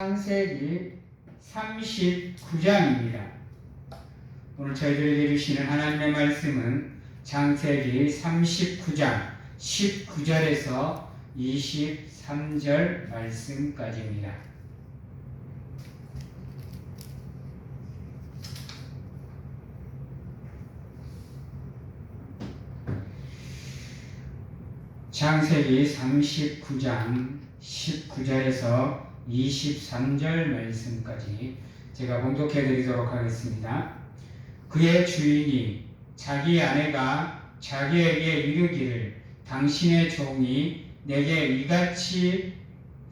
창세기 39장입니다. 오늘 저희들에게 주시는 하나님의 말씀은 창세기 39장 19절에서 23절 말씀까지입니다. 창세기 39장 19절에서 23절 말씀까지 제가 봉독해 드리도록 하겠습니다. 그의 주인이 자기 아내가 자기에게 이르기를 당신의 종이 내게 이같이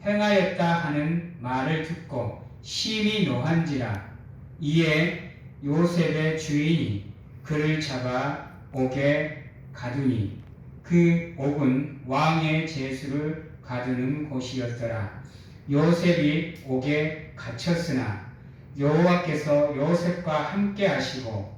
행하였다 하는 말을 듣고 심히 노한지라. 이에 요셉의 주인이 그를 잡아 옥에 가두니 그 옥은 왕의 제수를 가두는 곳이었더라. 요셉이 옥에 갇혔으나 여호와께서 요셉과 함께 하시고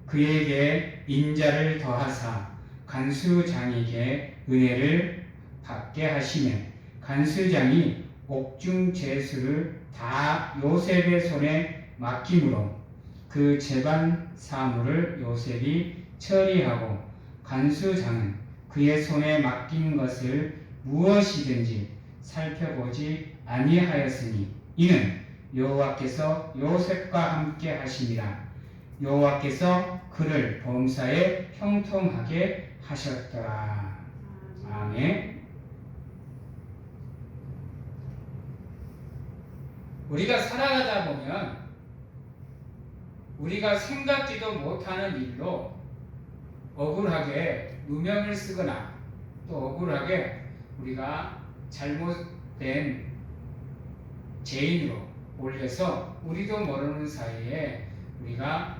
그에게 인자를 더하사 간수장에게 은혜를 받게 하시매 간수장이 옥중 제수를 다 요셉의 손에 맡기므로 그 재반 사물을 요셉이 처리하고 간수장은 그의 손에 맡긴 것을 무엇이든지 살펴보지 아니하였으니 이는 여호와께서 요셉과 함께 하심이라. 여호와께서 그를 범사에 형통하게 하셨더라. 아멘. 우리가 살아가다 보면 우리가 생각지도 못하는 일로 억울하게 누명을 쓰거나 또 억울하게 우리가 잘못된 죄인으로 올려서 우리도 모르는 사이에 우리가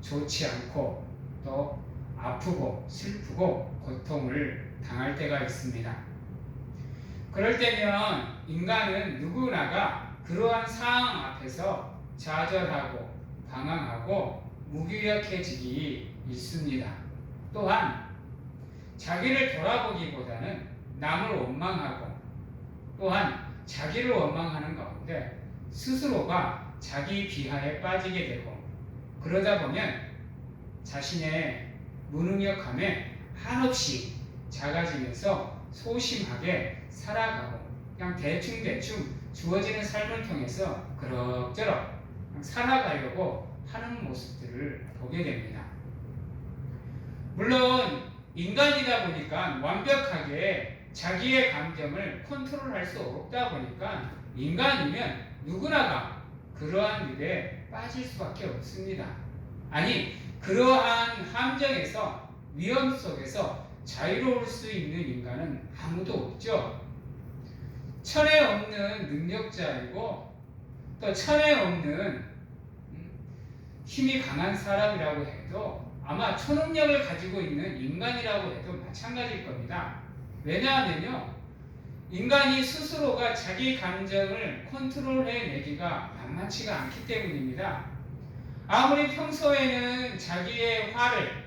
좋지 않고 또 아프고 슬프고 고통을 당할 때가 있습니다. 그럴 때면 인간은 누구나가 그러한 상황 앞에서 좌절하고 방황하고 무기력해지기 있습니다. 또한 자기를 돌아보기보다는 남을 원망하고 또한 자기를 원망하는 가운데 스스로가 자기 비하에 빠지게 되고 그러다 보면 자신의 무능력함에 한없이 작아지면서 소심하게 살아가고 그냥 대충대충 주어지는 삶을 통해서 그럭저럭 살아가려고 하는 모습들을 보게 됩니다. 물론 인간이다 보니까 완벽하게 자기의 감정을 컨트롤할 수 없다 보니까 인간이면 누구나가 그러한 일에 빠질 수밖에 없습니다. 아니, 그러한 함정에서 위험 속에서 자유로울 수 있는 인간은 아무도 없죠. 천에 없는 능력자이고 또 천에 없는 힘이 강한 사람이라고 해도 아마 초능력을 가지고 있는 인간이라고 해도 마찬가지일 겁니다. 왜냐하면요, 인간이 스스로가 자기 감정을 컨트롤해내기가 만만치가 않기 때문입니다. 아무리 평소에는 자기의 화를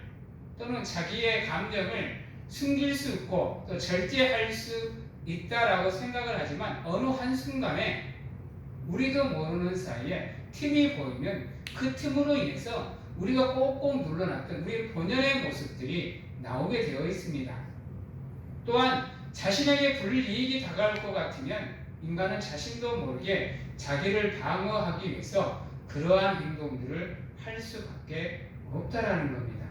또는 자기의 감정을 숨길 수 있고 또 절제할 수 있다라고 생각을 하지만 어느 한순간에 우리도 모르는 사이에 틈이 보이면 그 틈으로 인해서 우리가 꼭꼭 눌러놨던 우리의 본연의 모습들이 나오게 되어 있습니다. 또한 자신에게 불이익이 다가올 것 같으면 인간은 자신도 모르게 자기를 방어하기 위해서 그러한 행동들을 할 수밖에 없다라는 겁니다.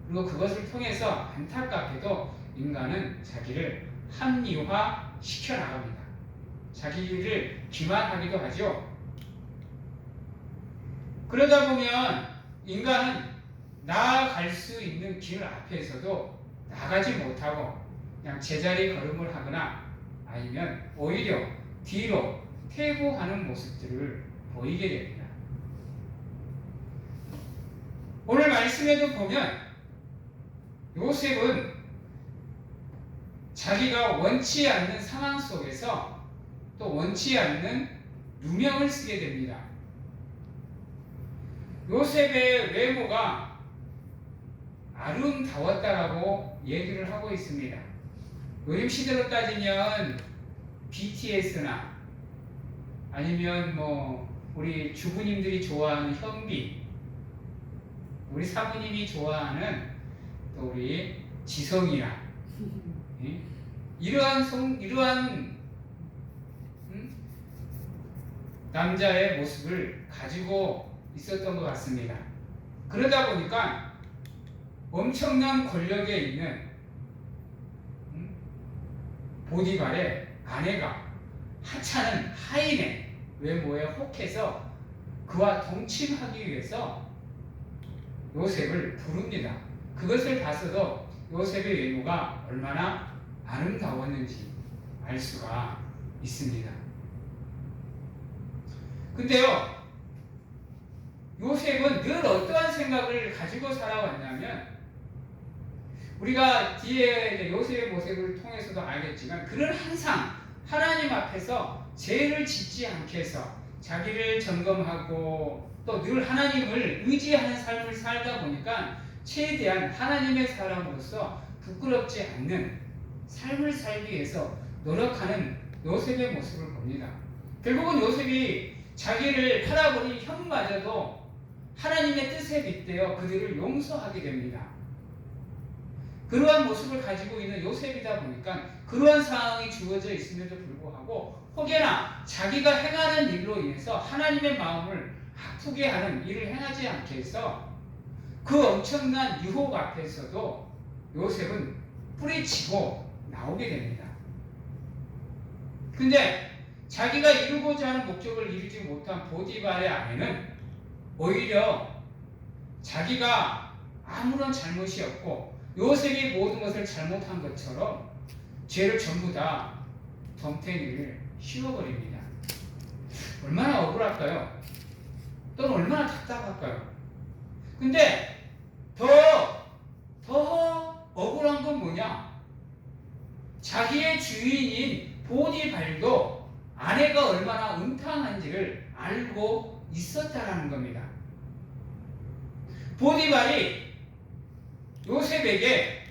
그리고 그것을 통해서 안타깝게도 인간은 자기를 합리화시켜 나갑니다. 자기를 기만하기도 하죠. 그러다 보면 인간은 나아갈 수 있는 길 앞에서도 나가지 못하고 그냥 제자리 걸음을 하거나 아니면 오히려 뒤로 퇴보하는 모습들을 보이게 됩니다. 오늘 말씀에도 보면 요셉은 자기가 원치 않는 상황 속에서 또 원치 않는 누명을 쓰게 됩니다. 요셉의 외모가 아름다웠다라고 얘기를 하고 있습니다. 요즘 시대로 따지면 BTS나 아니면 뭐 우리 주부님들이 좋아하는 현비, 우리 사부님이 좋아하는 또 우리 지성이나 예? 이러한 남자의 모습을 가지고 있었던 것 같습니다. 그러다 보니까 엄청난 권력에 있는 보디발의 아내가 하찮은 하인의 외모에 혹해서 그와 동침하기 위해서 요셉을 부릅니다. 그것을 봐서도 요셉의 외모가 얼마나 아름다웠는지 알 수가 있습니다. 근데요, 요셉은 늘 어떠한 생각을 가지고 살아왔냐면, 우리가 뒤에 요셉의 모습을 통해서도 알겠지만, 그는 항상 하나님 앞에서 죄를 짓지 않게 해서 자기를 점검하고 또 늘 하나님을 의지하는 삶을 살다 보니까 최대한 하나님의 사람으로서 부끄럽지 않는 삶을 살기 위해서 노력하는 요셉의 모습을 봅니다. 결국은 요셉이 자기를 팔아버린 형마저도 하나님의 뜻에 빗대어 그들을 용서하게 됩니다. 그러한 모습을 가지고 있는 요셉이다 보니까 그러한 상황이 주어져 있음에도 불구하고 혹여나 자기가 행하는 일로 인해서 하나님의 마음을 아프게 하는 일을 행하지 않게 해서 그 엄청난 유혹 앞에서도 요셉은 뿌리치고 나오게 됩니다. 근데 자기가 이루고자 하는 목적을 이루지 못한 보디발의 아내는 오히려 자기가 아무런 잘못이 없고 요셉이 모든 것을 잘못한 것처럼 죄를 전부 다 덤탱이를 씌워버립니다. 얼마나 억울할까요? 또는 얼마나 답답할까요? 근데 더 억울한 건 뭐냐? 자기의 주인인 보디발도 아내가 얼마나 음탕한지를 알고 있었다라는 겁니다. 보디발이 요셉에게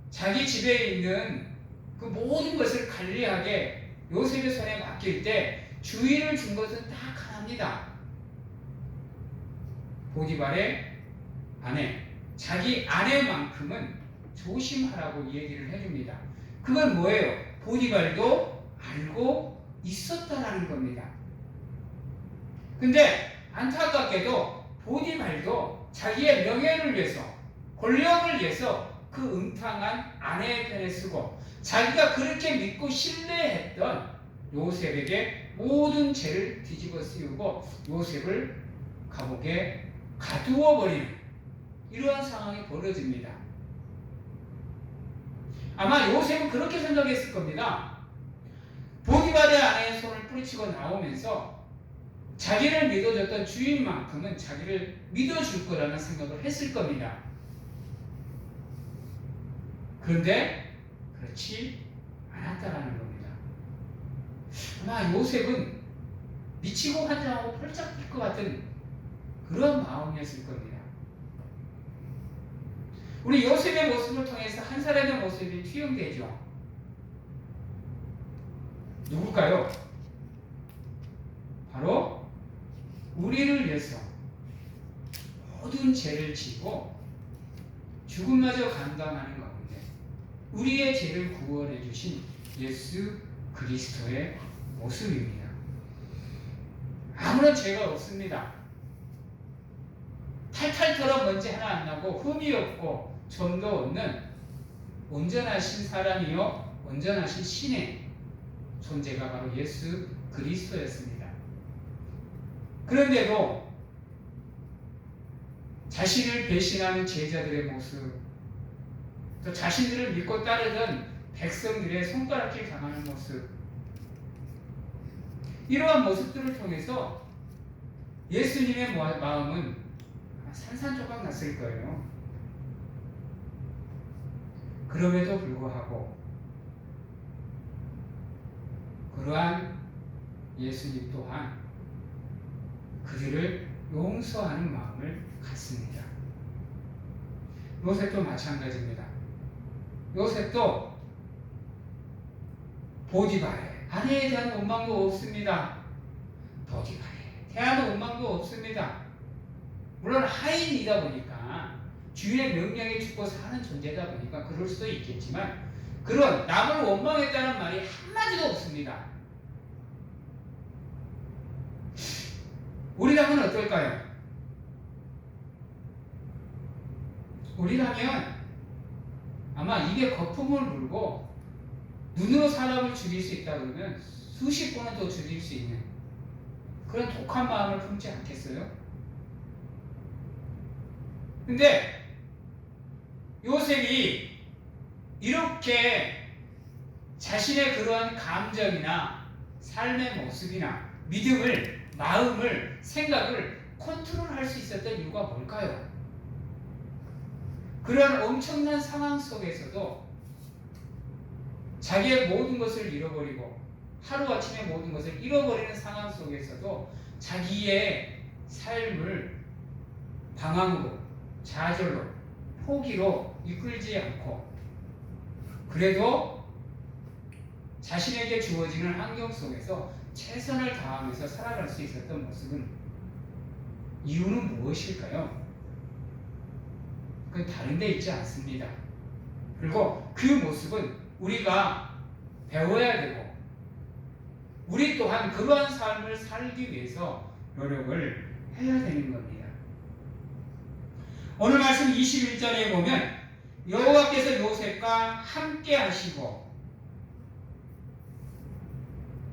자기 집에 있는 그 모든 것을 관리하게 요셉의 손에 맡길 때 주의를 준 것은 딱 하나입니다. 보디발의 아내, 자기 아내만큼은 조심하라고 얘기를 해줍니다. 그건 뭐예요? 보디발도 알고 있었다라는 겁니다. 근데 안타깝게도 보디발도 자기의 명예를 위해서, 권력을 위해서 그 음탕한 아내의 편에 서고 자기가 그렇게 믿고 신뢰했던 요셉에게 모든 죄를 뒤집어 씌우고 요셉을 감옥에 가두어 버리는 이러한 상황이 벌어집니다. 아마 요셉은 그렇게 생각했을 겁니다. 보디발의 아내의 손을 뿌리치고 나오면서 자기를 믿어줬던 주인만큼은 자기를 믿어줄 거라는 생각을 했을 겁니다. 그런데 그렇지 않았다라는 겁니다. 아마 요셉은 미치고 환장하고 펄쩍 뛸 것 같은 그런 마음이었을 겁니다. 우리 요셉의 모습을 통해서 한 사람의 모습이 투영되죠. 누굴까요? 바로 우리를 위해서 모든 죄를 지고 죽음마저 감당하는 가운데 우리의 죄를 구원해 주신 예수 그리스도의 모습입니다. 아무런 죄가 없습니다. 탈탈 털어 먼지 하나 안 나고 흠이 없고 점도 없는 온전하신 사람이요 온전하신 신의 존재가 바로 예수 그리스도였습니다. 그런데도 자신을 배신하는 제자들의 모습, 또 자신들을 믿고 따르던 백성들의 손가락질 당하는 모습, 이러한 모습들을 통해서 예수님의 마음은 산산조각 났을 거예요. 그럼에도 불구하고 그러한 예수님 또한 그들을 용서하는 마음을 갖습니다. 요셉도 마찬가지입니다. 요셉도 보디발의 아내에 대한 원망도 없습니다. 도디가에 대한 원망도 없습니다. 물론 하인이다 보니까 주인의 명령에 죽고 사는 존재다 보니까 그럴 수도 있겠지만 그런 남을 원망했다는 말이 한마디도 없습니다. 우리라면 어떨까요? 우리라면 아마 입에 거품을 물고 눈으로 사람을 죽일 수 있다 그러면 수십 번은 더 죽일 수 있는 그런 독한 마음을 품지 않겠어요? 근데 요셉이 이렇게 자신의 그러한 감정이나 삶의 모습이나 믿음을, 마음을, 생각을 컨트롤할 수 있었던 이유가 뭘까요? 그런 엄청난 상황 속에서도 자기의 모든 것을 잃어버리고 하루아침에 모든 것을 잃어버리는 상황 속에서도 자기의 삶을 방황으로, 좌절로, 포기로 이끌지 않고 그래도 자신에게 주어지는 환경 속에서 최선을 다하면서 살아갈 수 있었던 모습은 이유는 무엇일까요? 그건 다른 데 있지 않습니다. 그리고 그 모습은 우리가 배워야 되고 우리 또한 그러한 삶을 살기 위해서 노력을 해야 되는 겁니다. 오늘 말씀 21절에 보면 여호와께서 요셉과 함께 하시고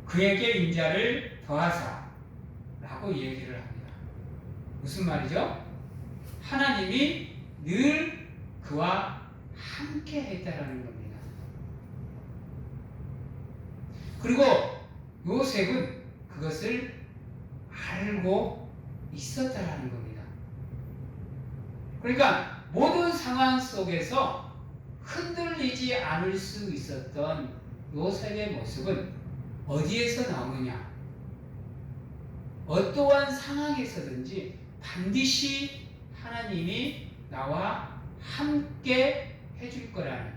그에게 인자를 더하사 라고 얘기를 합니다. 무슨 말이죠? 하나님이 늘 그와 함께 했다라는 겁니다. 그리고 요셉은 그것을 알고 있었다라는 겁니다. 그러니까 모든 상황 속에서 흔들리지 않을 수 있었던 요셉의 모습은 어디에서 나오느냐? 어떠한 상황에서든지 반드시 하나님이 나와 함께 해줄 거라는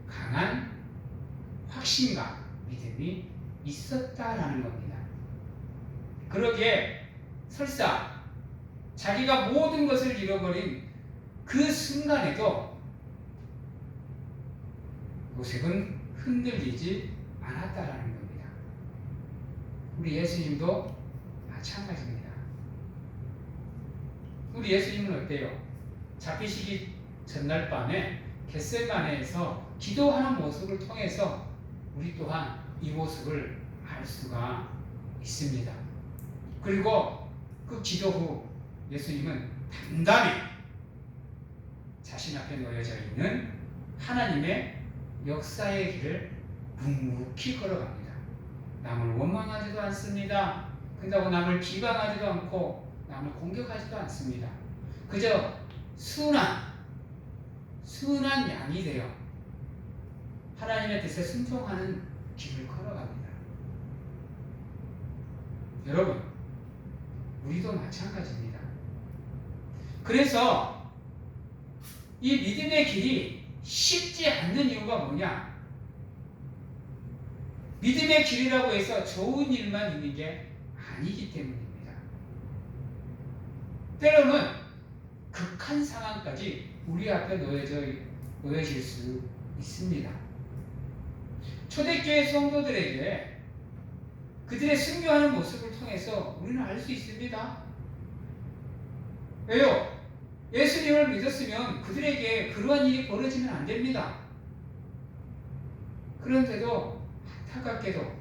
강한 확신과 믿음이 있었다라는 겁니다. 그러기에 설사 자기가 모든 것을 잃어버린 그 순간에도 요셉은 흔들리지 않았다라는 겁니다. 우리 예수님도 마찬가지입니다. 우리 예수님은 어때요? 잡히시기 전날 밤에 겟세마네에서 기도하는 모습을 통해서 우리 또한 이 모습을 알 수가 있습니다. 그리고 그 기도 후 예수님은 단단히 자신 앞에 놓여져 있는 하나님의 역사의 길을 묵묵히 걸어갑니다. 남을 원망하지도 않습니다. 그렇다고 남을 비방하지도 않고 남을 공격하지도 않습니다. 그저 순한 양이 되어 하나님의 뜻에 순종하는 길을 걸어갑니다. 여러분, 우리도 마찬가지입니다. 그래서 이 믿음의 길이 쉽지 않는 이유가 뭐냐? 믿음의 길이라고 해서 좋은 일만 있는 게 아니기 때문입니다. 때로는 극한 상황까지 우리 앞에 놓여질 수 있습니다. 초대교회 성도들에게 그들의 순교하는 모습을 통해서 우리는 알 수 있습니다. 왜요? 예수님을 믿었으면 그들에게 그러한 일이 벌어지면 안 됩니다. 그런데도 안타깝게도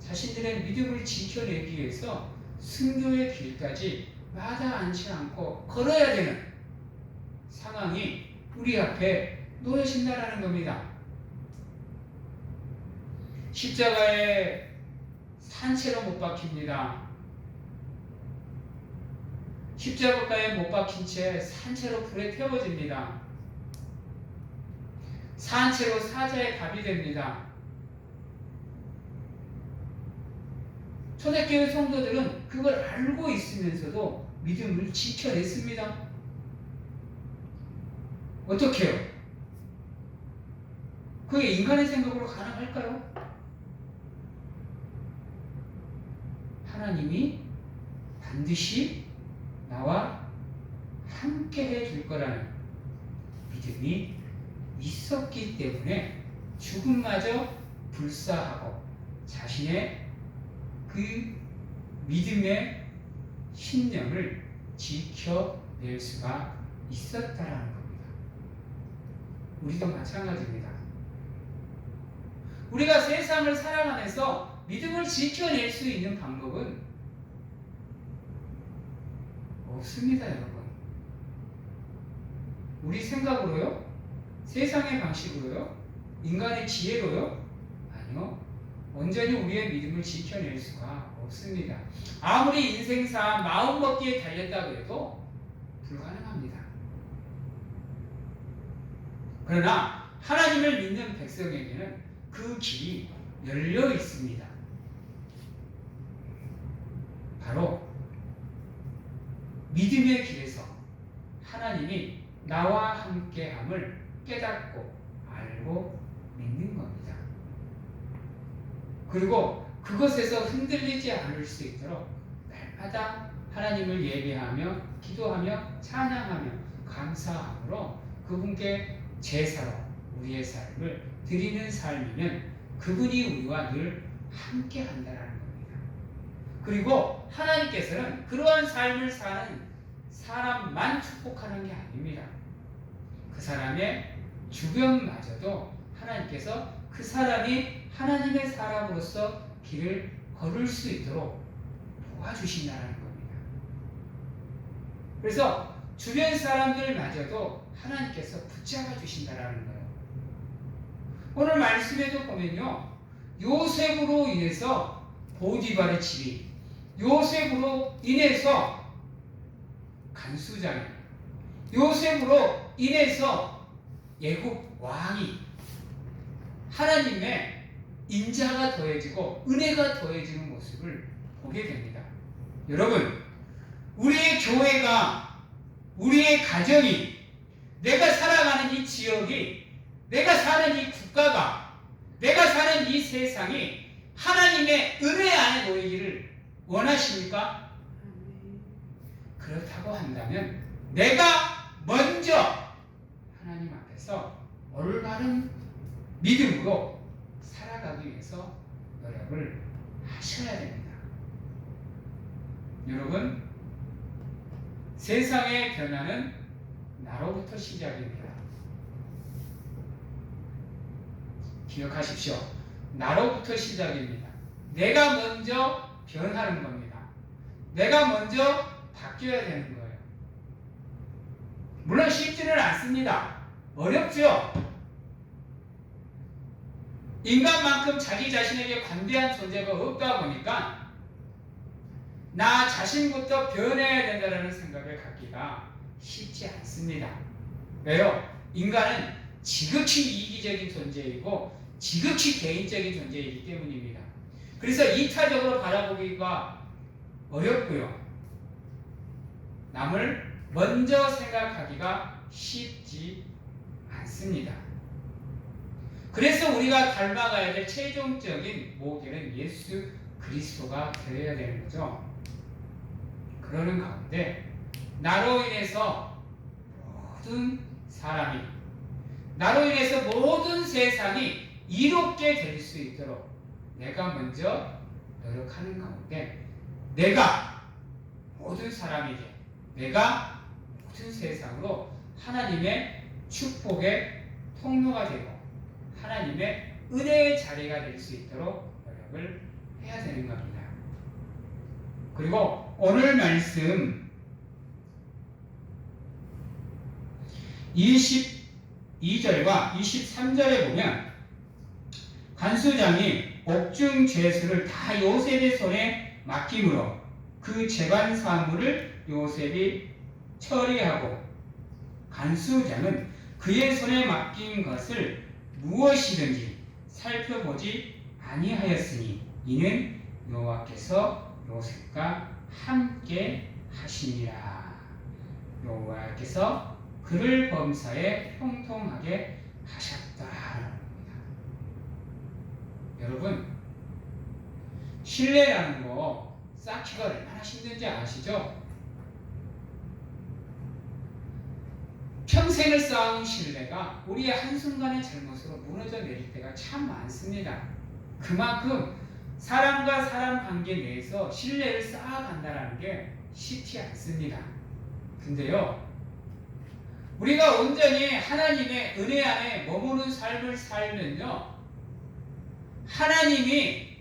자신들의 믿음을 지켜내기 위해서 순교의 길까지 마다않지 않고 걸어야 되는 상황이 우리 앞에 놓여진다라는 겁니다. 십자가에 산채로 못 박힙니다. 십자가에 못 박힌 채 산채로 불에 태워집니다. 산채로 사자의 밥이 됩니다. 초대교회 성도들은 그걸 알고 있으면서도 믿음을 지켜냈습니다. 어떻게 해요? 그게 인간의 생각으로 가능할까요? 하나님이 반드시 나와 함께 해줄 거라는 믿음이 있었기 때문에 죽음마저 불사하고 자신의 그 믿음의 신념을 지켜낼 수가 있었다라는 겁니다. 우리도 마찬가지입니다. 우리가 세상을 살아가면서 믿음을 지켜낼 수 있는 방법은 없습니다, 여러분. 우리 생각으로요? 세상의 방식으로요? 인간의 지혜로요? 아니요. 온전히 우리의 믿음을 지켜낼 수가 없습니다. 아무리 인생사 마음먹기에 달렸다고 해도 불가능합니다. 그러나 하나님을 믿는 백성에게는 그 길이 열려 있습니다. 바로 믿음의 길에서 하나님이 나와 함께함을 깨닫고 알고 믿는 겁니다. 그리고 그것에서 흔들리지 않을 수 있도록 날마다 하나님을 예배하며 기도하며 찬양하며 감사함으로 그분께 제사로 우리의 삶을 드리는 삶이면 그분이 우리와 늘 함께 한다는 겁니다. 그리고 하나님께서는 그러한 삶을 사는 사람만 축복하는 게 아닙니다. 그 사람의 주변마저도 하나님께서 그 사람이 하나님의 사람으로서 길을 걸을 수 있도록 도와주신다는 겁니다. 그래서 주변 사람들마저도 하나님께서 붙잡아 주신다는 거예요. 오늘 말씀에도 보면요, 요셉으로 인해서 보디발의 집이, 요셉으로 인해서 간수장이, 요셉으로 인해서 애굽 왕이 하나님의 인자가 더해지고 은혜가 더해지는 모습을 보게 됩니다. 여러분, 우리의 교회가, 우리의 가정이, 내가 살아가는 이 지역이, 내가 사는 이 국가가, 내가 사는 이 세상이 하나님의 은혜 안에 놓이기를 원하십니까? 그렇다고 한다면 내가 먼저 하나님 앞에서 올바른 믿음으로 살아가기 위해서 노력을 하셔야 됩니다. 여러분, 세상의 변화는 나로부터 시작입니다. 기억하십시오. 나로부터 시작입니다. 내가 먼저 변하는 겁니다. 내가 먼저 바뀌어야 되는 거예요. 물론 쉽지는 않습니다. 어렵죠? 인간만큼 자기 자신에게 관대한 존재가 없다 보니까 나 자신부터 변해야 된다는 생각을 갖기가 쉽지 않습니다. 왜요? 인간은 지극히 이기적인 존재이고 지극히 개인적인 존재이기 때문입니다. 그래서 이타적으로 바라보기가 어렵고요. 남을 먼저 생각하기가 쉽지 않습니다. 그래서 우리가 닮아가야 될 최종적인 모델은 예수 그리스도가 되어야 되는 거죠. 그러는 가운데 나로 인해서 모든 사람이, 나로 인해서 모든 세상이 이롭게 될 수 있도록 내가 먼저 노력하는 가운데 내가 모든 사람에게, 내가 모든 세상으로 하나님의 축복의 통로가 되고 하나님의 은혜의 자리가 될 수 있도록 노력을 해야 되는 겁니다. 그리고 오늘 말씀 22절과 23절에 보면 간수장이 옥중 죄수를 다 요셉의 손에 맡김으로 그 재반 사물을 요셉이 처리하고 간수장은 그의 손에 맡긴 것을 무엇이든지 살펴보지 아니하였으니 이는 여호와께서 요셉과 함께 하시니라. 여호와께서 그를 범사에 형통하게 하셨다라는 겁니다. 여러분, 신뢰라는 거 쌓기가 얼마나 힘든지 아시죠? 평생을 쌓아온 신뢰가 우리의 한순간의 잘못으로 무너져 내릴 때가 참 많습니다. 그만큼 사람과 사람 관계 내에서 신뢰를 쌓아간다는 게 쉽지 않습니다. 근데요, 우리가 온전히 하나님의 은혜 안에 머무는 삶을 살면요, 하나님이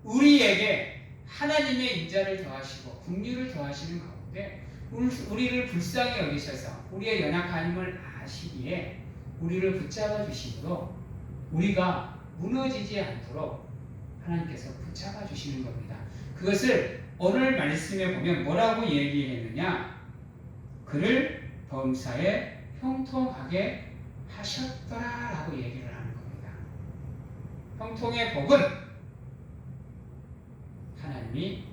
우리에게 하나님의 인자를 더하시고 긍휼을 더하시는 가운데 우리를 불쌍히 여기셔서 우리의 연약함을 아시기에 우리를 붙잡아 주심으로 우리가 무너지지 않도록 하나님께서 붙잡아 주시는 겁니다. 그것을 오늘 말씀에 보면 뭐라고 얘기했느냐? 그를 범사에 형통하게 하셨더라라고 얘기를 하는 겁니다. 형통의 복은 하나님이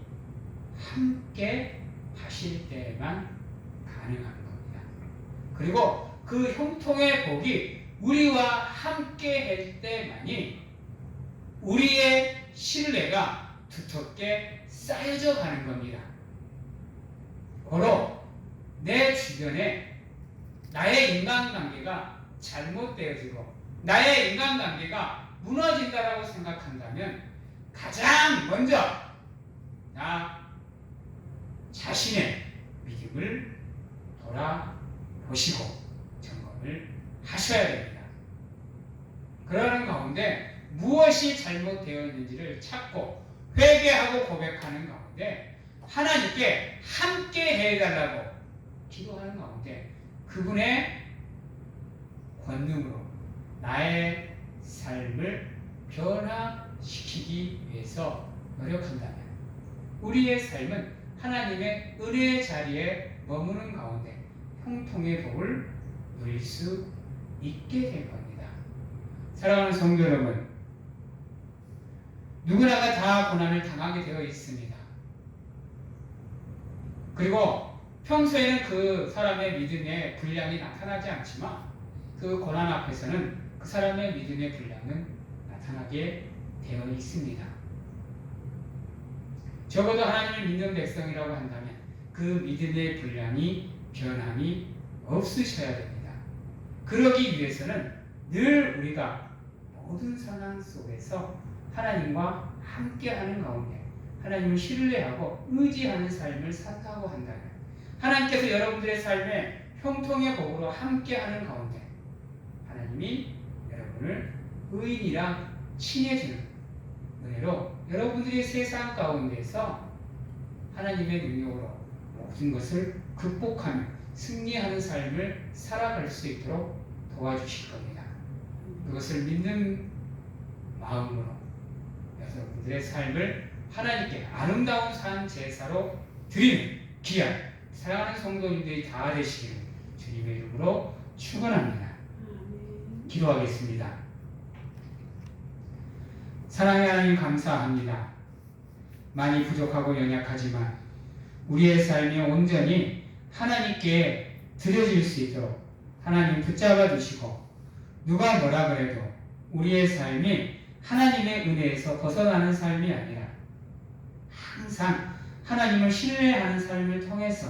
함께 하실 때만 가능한 겁니다. 그리고 그 형통의 복이 우리와 함께 할 때만이 우리의 신뢰가 두텁게 쌓여져 가는 겁니다. 바로 내 주변에 나의 인간관계가 잘못되어지고 나의 인간관계가 무너진다라고 생각한다면 가장 먼저 나 자신의 믿음을 돌아보시고 점검을 하셔야 됩니다. 그러는 가운데 무엇이 잘못되어 있는지를 찾고 회개하고 고백하는 가운데 하나님께 함께 해달라고 기도하는 가운데 그분의 권능으로 나의 삶을 변화시키기 위해서 노력한다면 우리의 삶은 하나님의 은혜의 자리에 머무는 가운데 형통의 복을 누릴 수 있게 될 겁니다. 사랑하는 성도 여러분, 누구나가 다 고난을 당하게 되어 있습니다. 그리고 평소에는 그 사람의 믿음의 분량이 나타나지 않지만 그 고난 앞에서는 그 사람의 믿음의 분량은 나타나게 되어 있습니다. 적어도 하나님을 믿는 백성이라고 한다면 그 믿음의 분량이 변함이 없으셔야 됩니다. 그러기 위해서는 늘 우리가 모든 상황 속에서 하나님과 함께하는 가운데 하나님을 신뢰하고 의지하는 삶을 산다고 한다면 하나님께서 여러분들의 삶에 형통의 복으로 함께하는 가운데 하나님이 여러분을 의인이라 칭해주는 은혜로 여러분들이 세상 가운데서 하나님의 능력으로 모든 것을 극복하며 승리하는 삶을 살아갈 수 있도록 도와주실 겁니다. 그것을 믿는 마음으로 여러분들의 삶을 하나님께 아름다운 산 제사로 드리는 귀한 사랑하는 성도님들이 다 되시기를 주님의 이름으로 축원합니다. 기도하겠습니다. 사랑의 하나님 감사합니다. 많이 부족하고 연약하지만 우리의 삶이 온전히 하나님께 드려질 수 있도록 하나님 붙잡아 주시고 누가 뭐라 그래도 우리의 삶이 하나님의 은혜에서 벗어나는 삶이 아니라 항상 하나님을 신뢰하는 삶을 통해서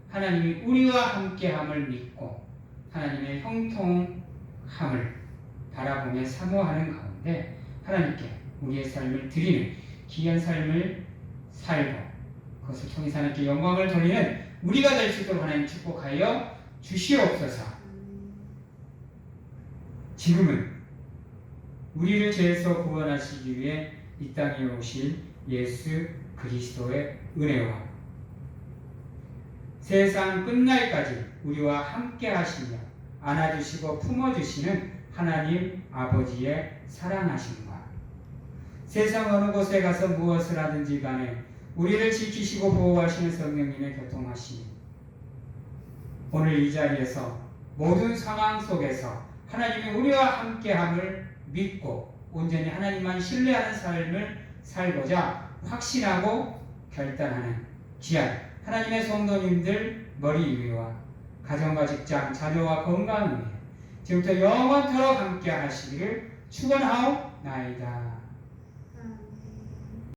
하나님이 우리와 함께함을 믿고 하나님의 형통함을 바라보며 사모하는 가운데 하나님께 우리의 삶을 드리는 귀한 삶을 살고 그것을 통해서 하나님께 영광을 돌리는 우리가 될 수 있도록 하나님 축복하여 주시옵소서. 지금은 우리를 죄에서 구원하시기 위해 이 땅에 오신 예수 그리스도의 은혜와 세상 끝날까지 우리와 함께 하시며 안아주시고 품어주시는 하나님 아버지의 사랑하심과 세상 어느 곳에 가서 무엇을 하든지 간에 우리를 지키시고 보호하시는 성령님의 교통하심이 오늘 이 자리에서 모든 상황 속에서 하나님이 우리와 함께함을 믿고 온전히 하나님만 신뢰하는 삶을 살고자 확신하고 결단하는 귀한 하나님의 성도님들 머리 위와 가정과 직장, 자녀와 건강을 위해 지금부터 영원토록 함께 하시기를 축원하옵나이다.